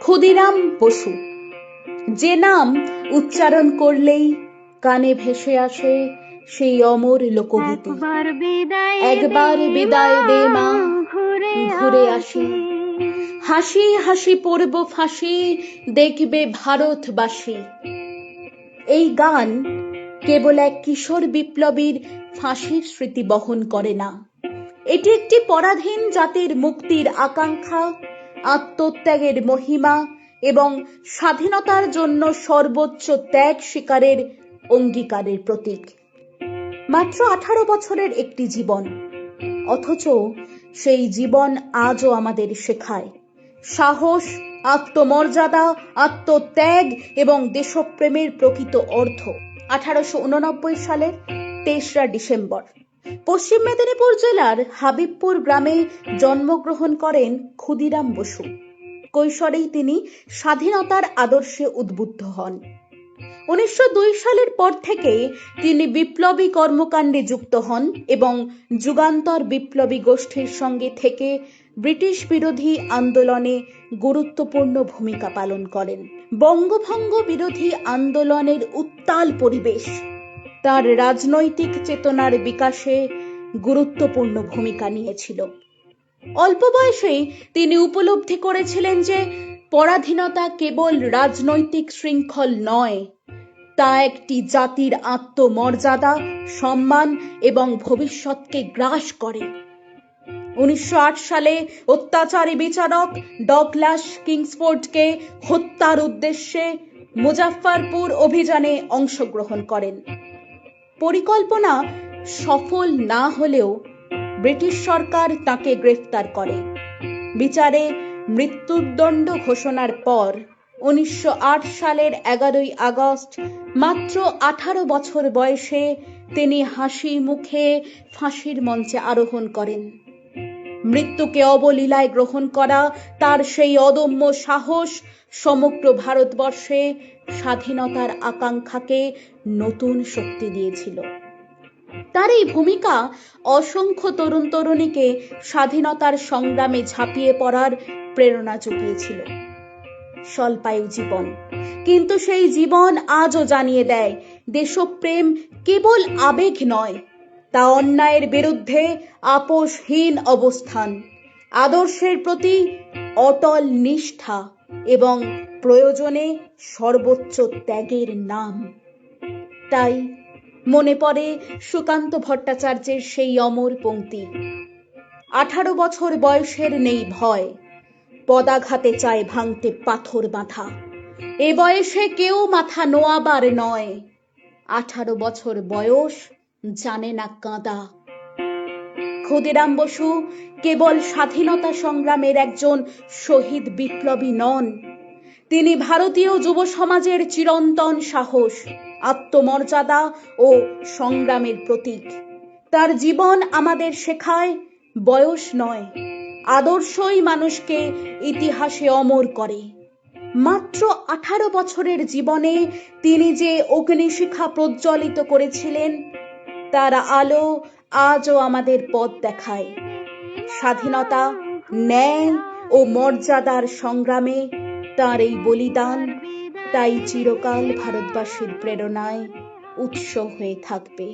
ক্ষুদিরাম বসু, যে নাম উচ্চারণ করলেই কানে ভেসে আসে সেই অমর লোকগীতি। একবার বিদায় দে মা, ঘুরে আসি, হাসি হাসি পড়ব ফাঁসি, দেখবে ভারতবাসী। এই গান কেবল এক কিশোর বিপ্লবীর ফাঁসির স্মৃতি বহন করে না, এটি একটি পরাধীন জাতির মুক্তির আকাঙ্ক্ষা, আত্মত্যাগের মহিমা এবং স্বাধীনতার জন্য সর্বোচ্চ ত্যাগ স্বীকারের অঙ্গীকারের প্রতীক। মাত্র 18 বছরের একটি জীবন, অথচ সেই জীবন আজও আমাদের শেখায় সাহস, আত্মমর্যাদা, আত্মত্যাগ এবং দেশপ্রেমের প্রকৃত অর্থ। 1889 সালের 23 ডিসেম্বর পশ্চিম মেদিনীপুর জেলার হাবিবপুর গ্রামে জন্মগ্রহণ করেন ক্ষুদিরাম বসু। কৈশোরেই তিনি স্বাধীনতার আদর্শে উদ্বুদ্ধ হন। 1902 সালের পর থেকে তিনি বিপ্লবী কর্মকাণ্ডে যুক্ত হন এবং যুগান্তর বিপ্লবী গোষ্ঠীর সঙ্গে থেকে ব্রিটিশ বিরোধী আন্দোলনে গুরুত্বপূর্ণ ভূমিকা পালন করেন। বঙ্গভঙ্গ বিরোধী আন্দোলনের উত্তাল পরিবেশ তার রাজনৈতিক চেতনার বিকাশে গুরুত্বপূর্ণ ভূমিকা নিয়েছিল। অল্প বয়সেই তিনি উপলব্ধি করেছিলেন যে পরাধীনতা কেবল রাজনৈতিক শৃঙ্খল নয়, তা একটি জাতির আত্মমর্যাদা, সম্মান এবং ভবিষ্যৎকে গ্রাস করে। 1908 সালে অত্যাচারী বিচারক ডগলাস কিংসফোর্ডকে হত্যার উদ্দেশ্যে মুজাফফরপুর অভিযানে অংশগ্রহণ করেন। পরিকল্পনা সফল না হলেও ব্রিটিশ সরকার তাকে গ্রেফতার করে। বিচারে মৃত্যুদণ্ড ঘোষণার পর 1908 সালের 11 আগস্ট মাত্র 18 বছর বয়সে তিনি হাসি মুখে ফাঁসির মঞ্চে আরোহণ করেন। মৃত্যুকে অবলীলায় গ্রহণ করা তার সেই অদম্য সাহস সমগ্র ভারতবর্ষে স্বাধীনতার আকাঙ্ক্ষাকে নতুন শক্তি দিয়েছিল। তার এই ভূমিকা অসংখ্য তরুণ তরুণীকে স্বাধীনতার সংগ্রামে ঝাঁপিয়ে পড়ার প্রেরণা জুগিয়েছিল। স্বল্পায়ু জীবন, কিন্তু সেই জীবন আজও জানিয়ে দেয় দেশপ্রেম কেবল আবেগ নয়, তা অন্যায়ের বিরুদ্ধে আপোষহীন অবস্থান, আদর্শের প্রতি অটল নিষ্ঠা এবং প্রয়োজনে সর্বোচ্চ ত্যাগের নাম। তাই মনে পড়ে সুকান্ত ভট্টাচার্যের সেই অমর পংক্তি, 18 বছর বয়সের নেই ভয়, পদাঘাতে চায় ভাঙতে পাথর মাথা, এ বয়সে কেউ মাথা নোয়াবার নয়, 18 বছর বয়স জানে না কাঁদা। ক্ষুদিরাম বসু কেবল স্বাধীনতা সংগ্রামের একজন শহীদ বিপ্লবী নন, তিনি ভারতীয় যুব সমাজের চিরন্তন সাহস, আত্মমর্যাদা ও সংগ্রামের প্রতীক। তার জীবন আমাদের শেখায় বয়স নয়, আদর্শই মানুষকে ইতিহাসে অমর করে। মাত্র 18 বছরের জীবনে তিনি যে অগ্নিশিখা প্রজ্বলিত করেছিলেন, তার আলো আজও আমাদের পথ দেখায়। স্বাধীনতা, ন্যায় ও মর্যাদার সংগ্রামে তার এই বলিদান তাই চিরকাল ভারতবাসীর প্রেরণায় উৎস হয়ে থাকবে।